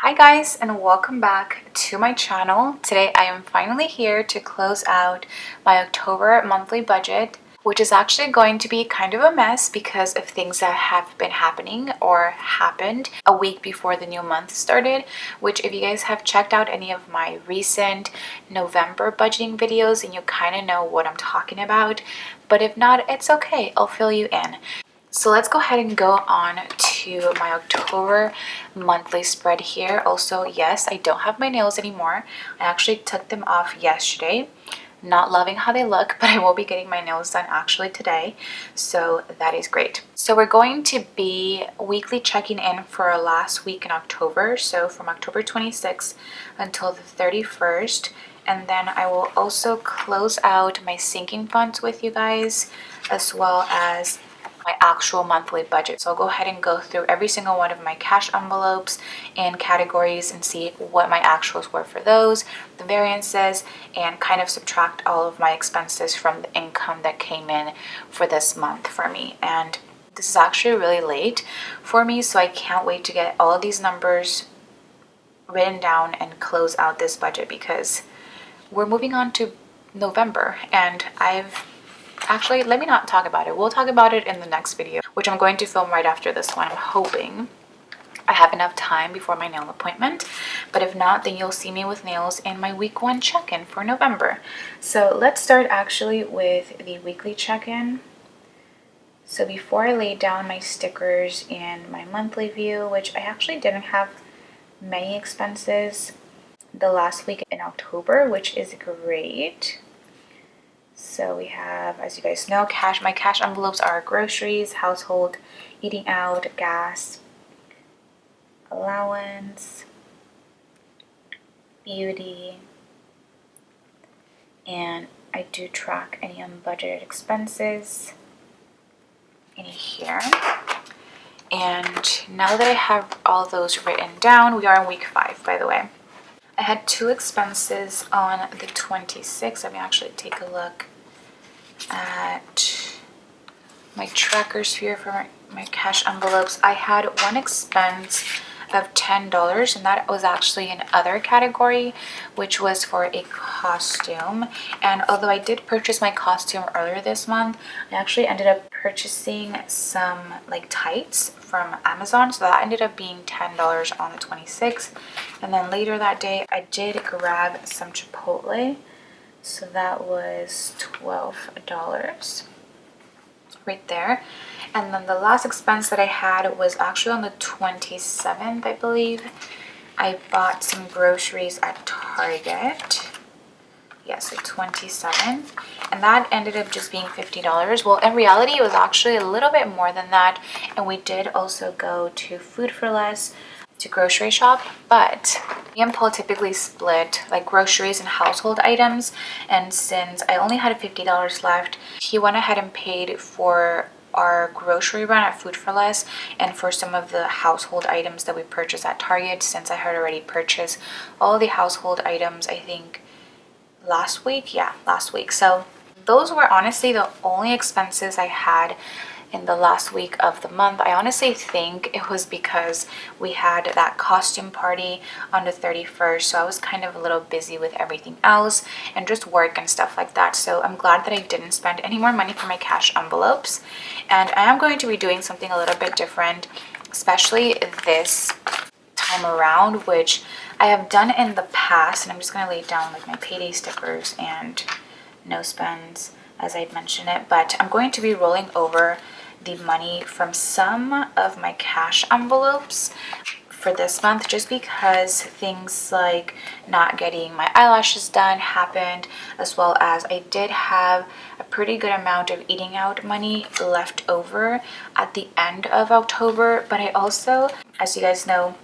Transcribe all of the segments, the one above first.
Hi guys, and welcome back to my channel. Today I am finally here to close out my October monthly budget, which is actually going to be kind of a mess because of things that have been happening or happened a week before the new month started, which if you guys have checked out any of my recent November budgeting videos, and you kind of know what I'm talking about, but if not, it's okay, I'll fill you in. So let's go ahead and go on to my October monthly spread here. Also, yes, I don't have my nails anymore. I actually took them off yesterday. Not loving how they look, but I will be getting my nails done actually today. So that is great. So we're going to be weekly checking in for our last week in October. So from October 26th until the 31st. And then I will also close out my sinking funds with you guys, as well as my actual monthly budget. So I'll go ahead and go through every single one of my cash envelopes and categories and see what my actuals were for those, the variances, and kind of subtract all of my expenses from the income that came in for this month for me. And this is actually really late for me, so I can't wait to get all of these numbers written down and close out this budget because we're moving on to November, and Actually, let me not talk about it. We'll talk about it in the next video, which I'm going to film right after this one. I'm hoping I have enough time before my nail appointment, but if not, then you'll see me with nails in my week 1 check-in for November. So let's start actually with the weekly check-in. So before I lay down my stickers and my monthly view, which I actually didn't have many expenses the last week in October, which is great. So we have, as you guys know, my cash envelopes are groceries, household, eating out, gas, allowance, beauty, and I do track any unbudgeted expenses in here. And now that I have all those written down, we are in week 5, by the way. I had 2 expenses on the 26th. Let me actually take a look at my trackers here for my cash envelopes. I had one expense of $10, and that was actually an other category, which was for a costume. And although I did purchase my costume earlier this month, I actually ended up purchasing some like tights from Amazon, so that ended up being $10 on the 26th. And then later that day I did grab some Chipotle, so that was $12 right there. And then the last expense that I had was actually on the 27th, I believe. I bought some groceries at Target. Yes, the 27th. And that ended up just being $50. Well, in reality, it was actually a little bit more than that. And we did also go to Food for Less to grocery shop, but me and Paul typically split like groceries and household items, and since I only had $50 left, he went ahead and paid for our grocery run at Food for Less and for some of the household items that we purchased at Target, since I had already purchased all the household items, I think last week. So those were honestly the only expenses I had in the last week of the month. I honestly think it was because we had that costume party on the 31st, so I was kind of a little busy with everything else and just work and stuff like that. So I'm glad that I didn't spend any more money for my cash envelopes, and I am going to be doing something a little bit different, especially this time around, which I have done in the past. And I'm just going to lay down like my payday stickers and no spends as I'd mentioned it, but I'm going to be rolling over the money from some of my cash envelopes for this month, just because things like not getting my eyelashes done happened, as well as I did have a pretty good amount of eating out money left over at the end of October. But I also, as you guys know,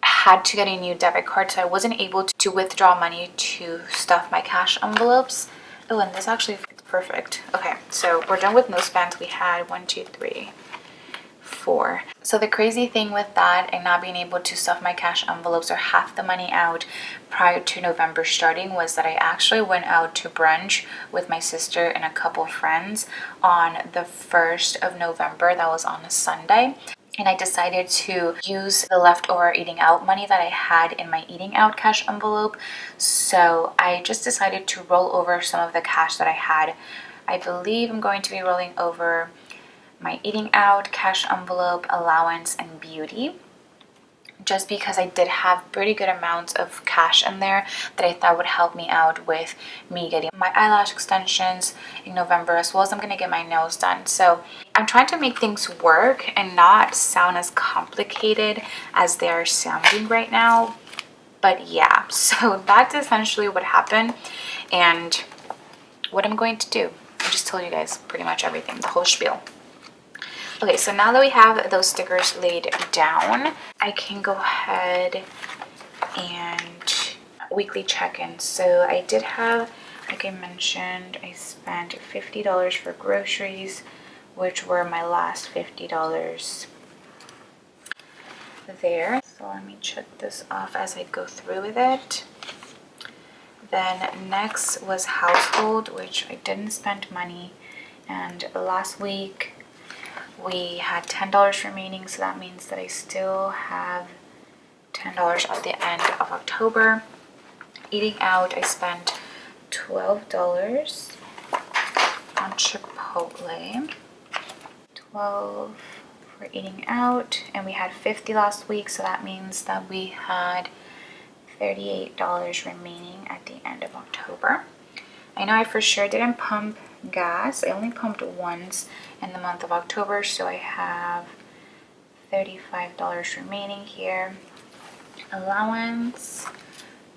had to get a new debit card, so I wasn't able to withdraw money to stuff my cash envelopes. Oh, and this actually fits perfect. Okay, so we're done with no spends. We had 1, 2, 3, 4. So the crazy thing with that and not being able to stuff my cash envelopes or half the money out prior to November starting was that I actually went out to brunch with my sister and a couple friends on the 1st of November. That was on a Sunday. and I decided to use the leftover eating out money that I had in my eating out cash envelope. So I just decided to roll over some of the cash that I had. I believe I'm going to be rolling over my eating out, cash envelope, allowance, and beauty, just because I did have pretty good amounts of cash in there that I thought would help me out with me getting my eyelash extensions in November, as well as I'm going to get my nails done. So I'm trying to make things work and not sound as complicated as they're sounding right now. But yeah, so that's essentially what happened and what I'm going to do. I just told you guys pretty much everything, the whole spiel. Okay, so now that we have those stickers laid down, I can go ahead and weekly check-in. So I did have, like I mentioned, I spent $50 for groceries, which were my last $50 there. So let me check this off as I go through with it. Then next was household, which I didn't spend money. And last week we had $10 remaining, so that means that I still have $10 at the end of October. Eating out, I spent $12 on Chipotle. 12 for eating out, and we had 50 last week, so that means that we had $38 remaining at the end of October. I know I for sure didn't pump gas. I only pumped once in the month of October, so I have $35 remaining here. Allowance,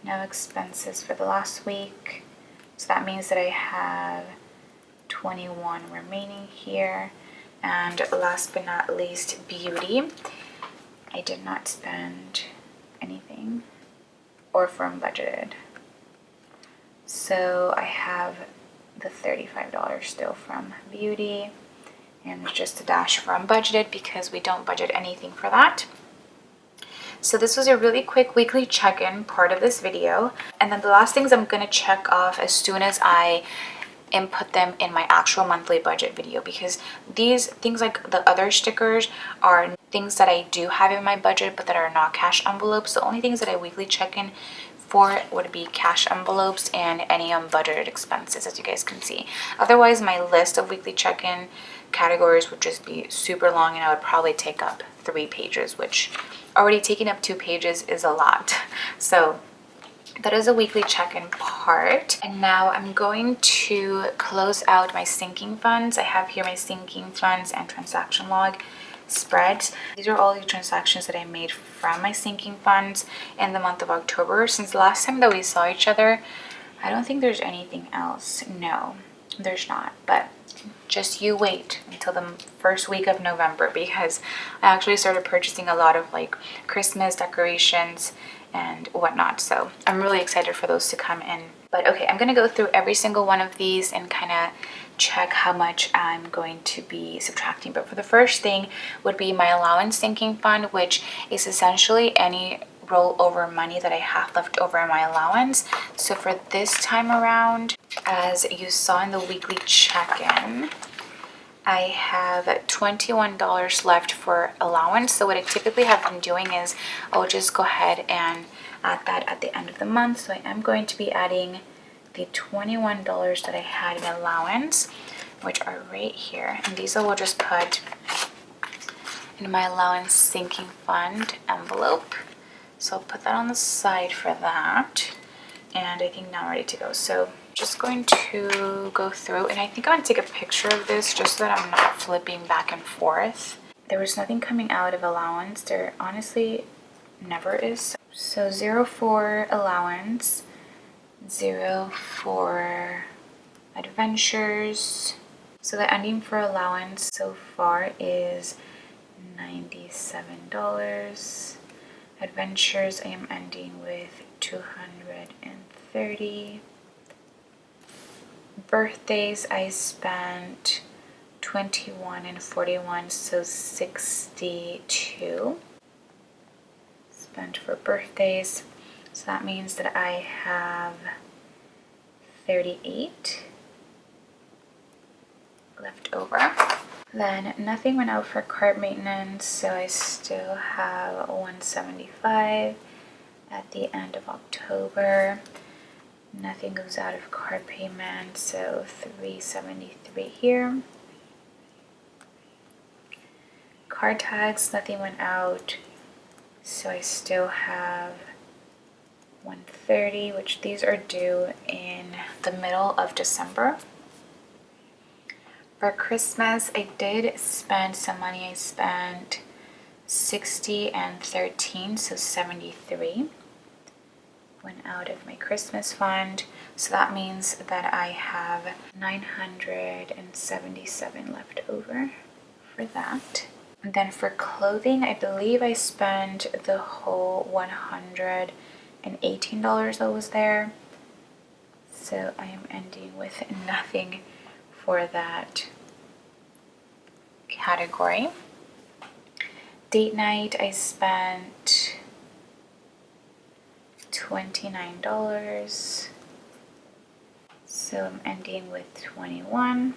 no expenses for the last week, so that means that I have 21 remaining here. And last but not least, beauty. I did not spend anything or from budgeted, so I have the $35 still from beauty, and it's just a dash from budgeted because we don't budget anything for that. So this was a really quick weekly check-in part of this video, and then the last things I'm going to check off as soon as I input them in my actual monthly budget video, because these things, like the other stickers, are things that I do have in my budget but that are not cash envelopes. The only things that I weekly check in for would be cash envelopes and any unbudgeted expenses, as you guys can see. Otherwise, my list of weekly check-in categories would just be super long, and I would probably take up 3 pages, which already taking up 2 pages is a lot. So that is a weekly check-in part. And now I'm going to close out my sinking funds. I have here my sinking funds and transaction log spreads. These are all the transactions that I made from my sinking funds in the month of October. Since the last time that we saw each other, I don't think there's anything else. No, there's not. But just you wait until the first week of November, because I actually started purchasing a lot of like Christmas decorations and whatnot. So I'm really excited for those to come in. But okay, I'm gonna go through every single one of these and kind of check how much I'm going to be subtracting. But for the first thing would be my allowance sinking fund, which is essentially any rollover money that I have left over in my allowance. So for this time around, as you saw in the weekly check-in, I have $21 left for allowance. So what I typically have been doing is I'll just go ahead and add that at the end of the month. So I am going to be adding the $21 that I had in allowance, which are right here. And these I will just put in my allowance sinking fund envelope. So I'll put that on the side for that. And I think now I'm ready to go. So just going to go through, and I think I'm going to take a picture of this just so that I'm not flipping back and forth. There was nothing coming out of allowance. There honestly never is. So 0 for allowance, 0 for adventures. So the ending for allowance so far is $97. Adventures, I am ending with 230. Birthdays, I spent 21 and 41, so 62 spent for birthdays. So that means that I have 38 left over. Then nothing went out for cart maintenance, so I still have 175 at the end of October. Nothing goes out of cart payment, so 373 here. Card tags, nothing went out, so I still have 130, which these are due in the middle of December. For Christmas, I did spend some money. I spent 60 and 13, so 73 went out of my Christmas fund. So that means that I have 977 left over for that. And then for clothing, I believe I spent the whole $118 that was there. So I am ending with nothing for that category. Date night, I spent $29. So I'm ending with 21.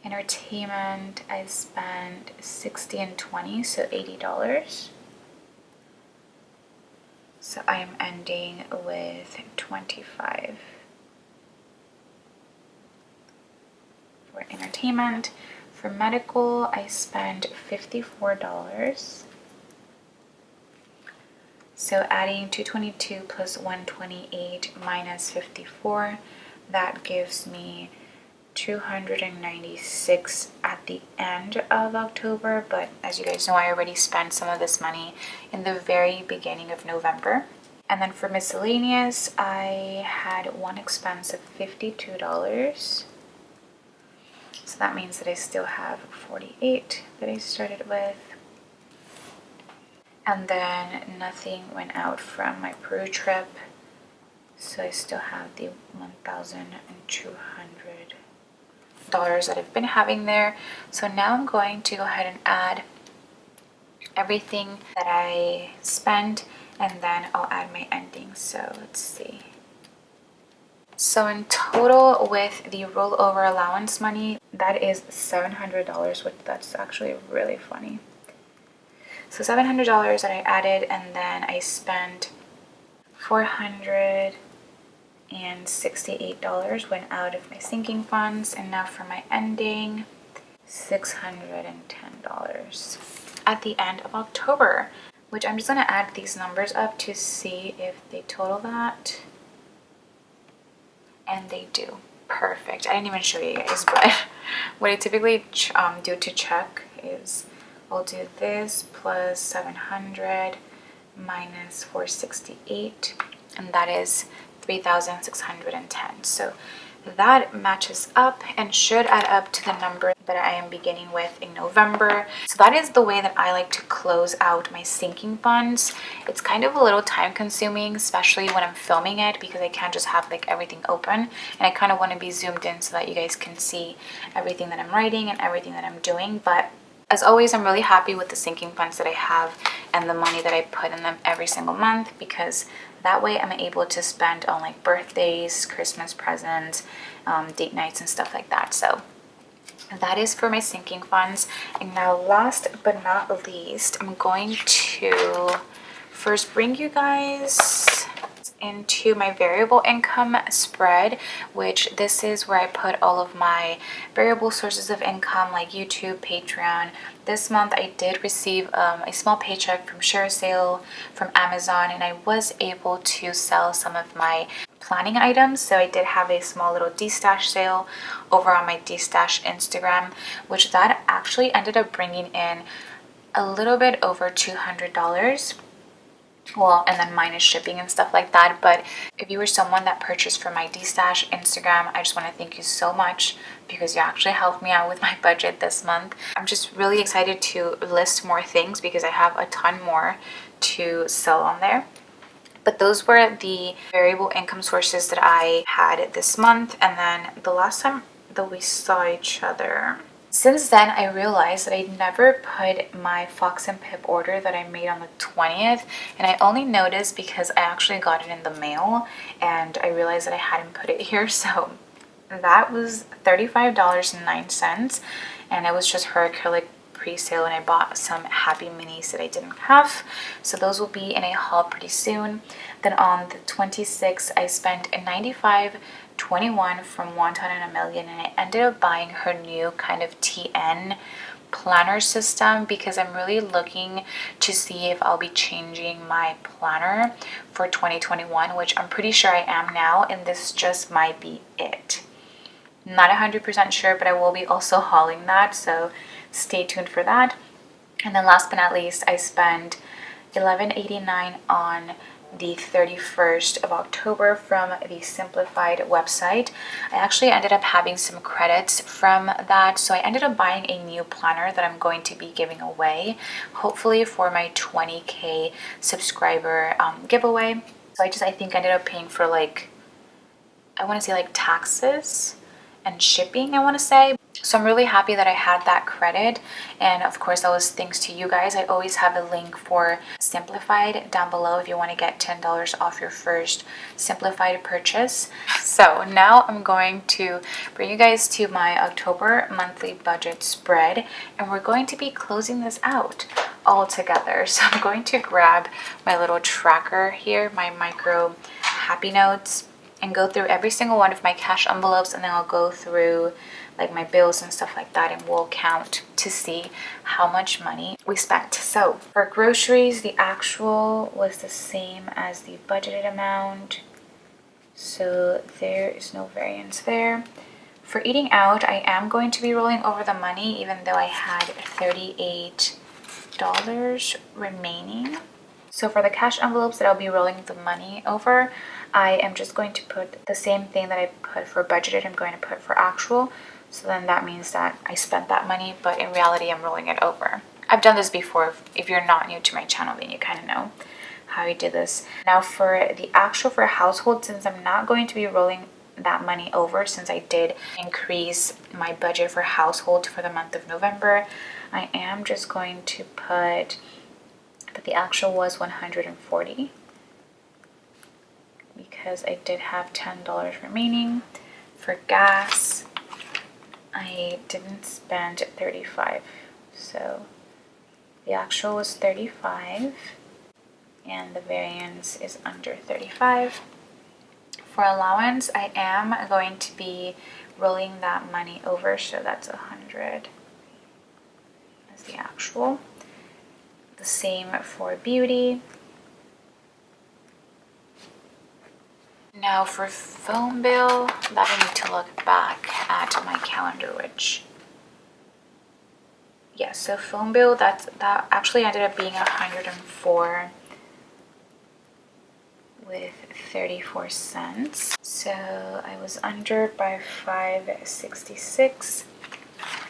Entertainment, I spent 60 and 20, so $80. So I am ending with 25 for entertainment. For medical, I spent $54. So adding 222 plus 128 minus 54, that gives me 296 at the end of October, but as you guys know, I already spent some of this money in the very beginning of November. And then for miscellaneous, I had one expense of $52. So that means that I still have 48 that I started with. And then nothing went out from my Peru trip. So I still have the $1,200 that I've been having there. So now I'm going to go ahead and add everything that I spent, and then I'll add my endings. So let's see. So in total with the rollover allowance money, that is $700, which that's actually really funny. So $700 that I added, and then I spent $468 went out of my sinking funds, and now for my ending, $610 at the end of October, which I'm just going to add these numbers up to see if they total that. And they do. Perfect. I didn't even show you guys, but what I typically do to check is I'll do this plus 700 minus 468, and that is 3,610. So that matches up and should add up to the number that I am beginning with in November. So that is the way that I like to close out my sinking funds. It's kind of a little time consuming, especially when I'm filming it, because I can't just have like everything open, and I kind of want to be zoomed in so that you guys can see everything that I'm writing and everything that I'm doing. But as always, I'm really happy with the sinking funds that I have and the money that I put in them every single month, because that way I'm able to spend on like birthdays, Christmas presents, date nights and stuff like that. So that is for my sinking funds. And now last but not least, I'm going to first bring you guys into my variable income spread, which this is where I put all of my variable sources of income like YouTube, Patreon. This month I did receive a small paycheck from Share Sale from Amazon, and I was able to sell some of my planning items. So I did have a small little D-Stash sale over on my D-Stash Instagram, which that actually ended up bringing in a little bit over $200. Well, and then minus shipping and stuff like that. But if you were someone that purchased from my D-Stash Instagram, I just want to thank you so much, because you actually helped me out with my budget this month. I'm just really excited to list more things because I have a ton more to sell on there. But those were the variable income sources that I had this month. And then the last time that we saw each other, since then, I realized that I never put my Fox and Pip order that I made on the 20th, and I only noticed because I actually got it in the mail, and I realized that I hadn't put it here. So that was $35.09, and it was just her acrylic pre-sale, and I bought some happy minis that I didn't have, so those will be in a haul pretty soon. Then on the 26th, I spent a $95.21 from Wonton and a Million, and I ended up buying her new kind of TN planner system because I'm really looking to see if I'll be changing my planner for 2021, which I'm pretty sure I am now, and this just might be it. Not 100% sure, but I will be also hauling that, so stay tuned for that. And then last but not least, I spent $11.89 on the 31st of October from the Simplified website. I actually ended up having some credits from that, so I ended up buying a new planner that I'm going to be giving away, hopefully for my 20K subscriber giveaway. So I think I ended up paying for like, I want to say like taxes and shipping, I want to say. So I'm really happy that I had that credit, and of course that was thanks to you guys. I always have a link for Simplified down below if you want to get $10 off your first Simplified purchase. So now I'm going to bring you guys to my October monthly budget spread, and we're going to be closing this out all together. So I'm going to grab my little tracker here, my micro happy notes, and go through every single one of my cash envelopes, and then I'll go through like my bills and stuff like that, and we'll count to see how much money we spent. So for groceries, the actual was the same as the budgeted amount, so there is no variance there. For eating out, I am going to be rolling over the money, even though I had $38 remaining. So for the cash envelopes that I'll be rolling the money over, I am just going to put the same thing that I put for budgeted, I'm going to put for actual. So then that means that I spent that money, but in reality, I'm rolling it over. I've done this before. If you're not new to my channel, then you kind of know how I did this. Now for the actual for household, since I'm not going to be rolling that money over, since I did increase my budget for household for the month of November, I am just going to put that the actual was $140 because I did have $10 remaining. For gas, I didn't spend $35, so the actual was $35 and the variance is under $35. For allowance, I am going to be rolling that money over, so that's $100 as the actual. The same for beauty. Now for phone bill, that I need to look back at my calendar, which, yeah, so phone bill, that actually ended up being $104 with 34 cents. So I was under by $5.66.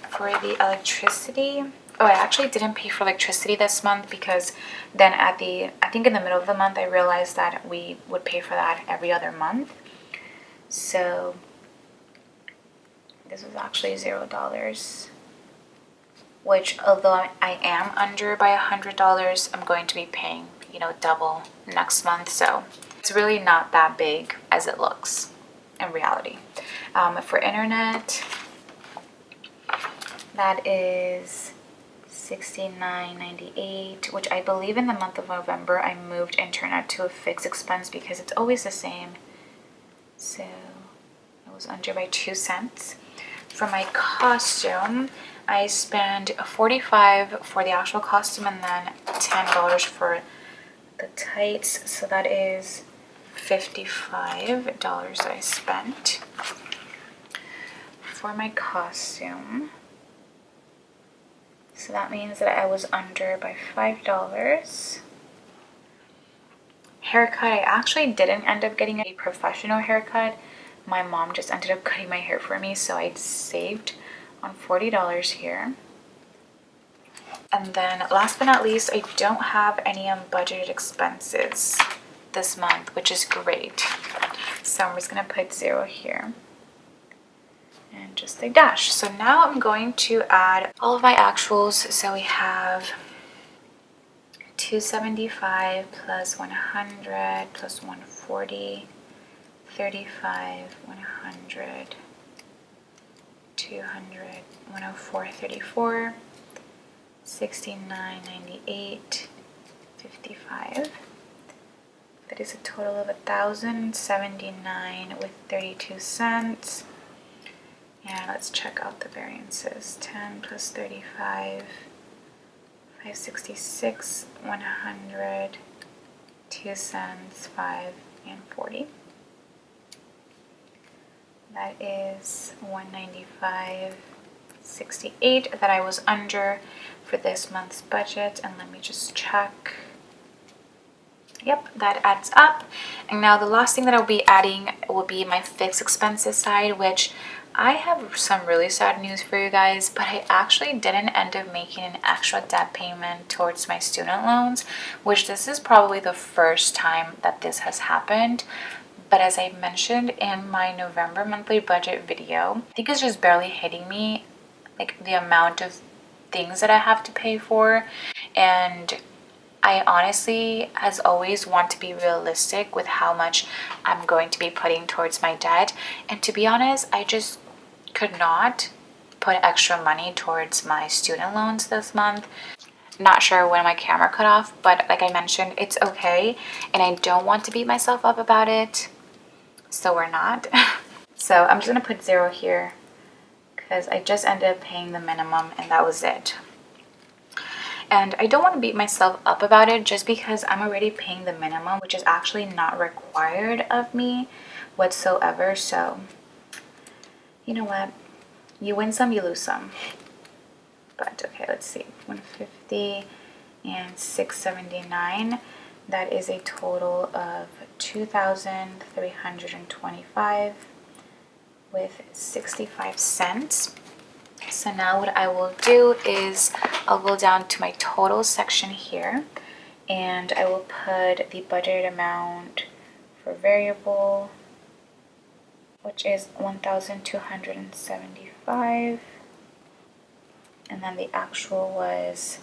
For the electricity, oh, I actually didn't pay for electricity this month because then I think in the middle of the month, I realized that we would pay for that every other month. So this was actually $0, which although I am under by $100, I'm going to be paying, double next month. So it's really not that big as it looks in reality. For internet, that is $69.98, which I believe in the month of November I moved internet to a fixed expense because it's always the same. So it was under by 2 cents. For my costume, I spent $45 for the actual costume and then $10 for the tights. So that is $55 I spent for my costume. So that means that I was under by $5. Haircut, I actually didn't end up getting a professional haircut. My mom just ended up cutting my hair for me, so I saved on $40 here. And then last but not least, I don't have any unbudgeted expenses this month, which is great. So I'm just gonna put 0 here. And just a dash. So now I'm going to add all of my actuals. So we have 275 plus 100 plus 140, 35, 100, 200, 104.34, 69.98, 55. That is a total of 1,079 with 32 cents. And let's check out the variances. 10 plus 35, 566, 100, 2 cents, 5, and 40. That is 195.68 that I was under for this month's budget. And let me just check. Yep, that adds up. And now the last thing that I'll be adding will be my fixed expenses side, which I have some really sad news for you guys, but I actually didn't end up making an extra debt payment towards my student loans, which this is probably the first time that this has happened. But as I mentioned in my November monthly budget video, I think it's just barely hitting me, like the amount of things that I have to pay for. And I honestly, as always, want to be realistic with how much I'm going to be putting towards my debt. And to be honest, I just could not put extra money towards my student loans this month. Not sure when my camera cut off, but like I mentioned, it's okay. And I don't want to beat myself up about it. So we're not. So I'm just going to put 0 here because I just ended up paying the minimum and that was it. And I don't want to beat myself up about it just because I'm already paying the minimum, which is actually not required of me whatsoever. So, you know what? You win some, you lose some. But okay, let's see. 150 and 679. That is a total of 2,325 with 65 cents. So now what I will do is I'll go down to my total section here and I will put the budgeted amount for variable, which is 1,275, and then the actual was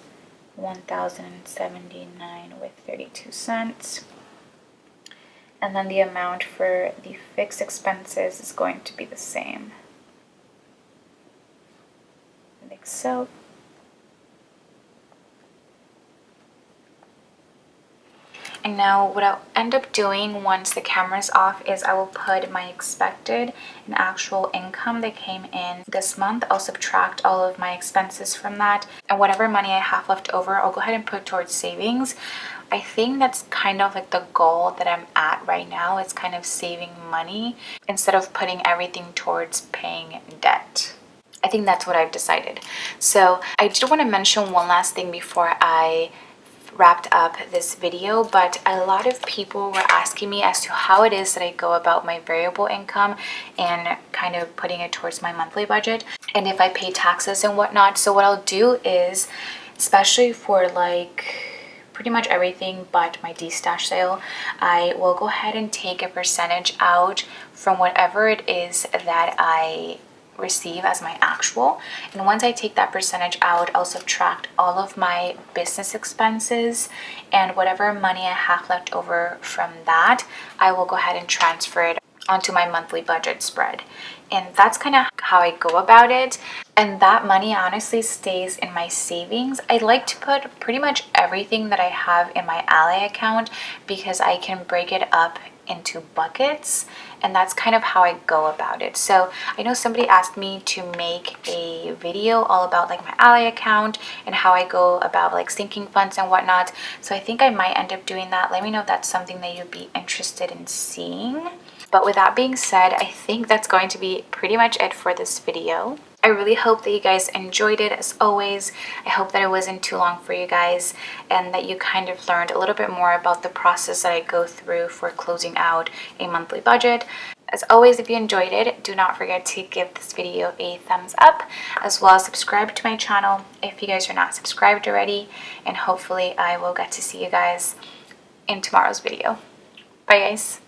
1,079 with 32 cents. And then the amount for the fixed expenses is going to be the same. Like so. And now what I'll end up doing once the camera's off is I will put my expected and actual income that came in this month. I'll subtract all of my expenses from that, and whatever money I have left over, I'll go ahead and put towards savings. I think that's kind of like the goal that I'm at right now. It's kind of saving money instead of putting everything towards paying debt. I think that's what I've decided. So I did want to mention one last thing before I wrapped up this video, but a lot of people were asking me as to how it is that I go about my variable income and kind of putting it towards my monthly budget and if I pay taxes and whatnot. So what I'll do is, especially for like pretty much everything but my D-stash sale, I will go ahead and take a percentage out from whatever it is that I receive as my actual, and once I take that percentage out, I'll subtract all of my business expenses, and whatever money I have left over from that, I will go ahead and transfer it onto my monthly budget spread. And that's kind of how I go about it. And that money honestly stays in my savings. I like to put pretty much everything that I have in my Ally account because I can break it up into buckets, and that's kind of how I go about it. So I know somebody asked me to make a video all about like my Ally account and how I go about like sinking funds and whatnot. So I think I might end up doing that. Let me know if that's something that you'd be interested in seeing. But with that being said, I think that's going to be pretty much it for this video. I really hope that you guys enjoyed it. As always, I hope that it wasn't too long for you guys and that you kind of learned a little bit more about the process that I go through for closing out a monthly budget. As always, if you enjoyed it, do not forget to give this video a thumbs up, as well as subscribe to my channel if you guys are not subscribed already, and hopefully I will get to see you guys in tomorrow's video. Bye guys.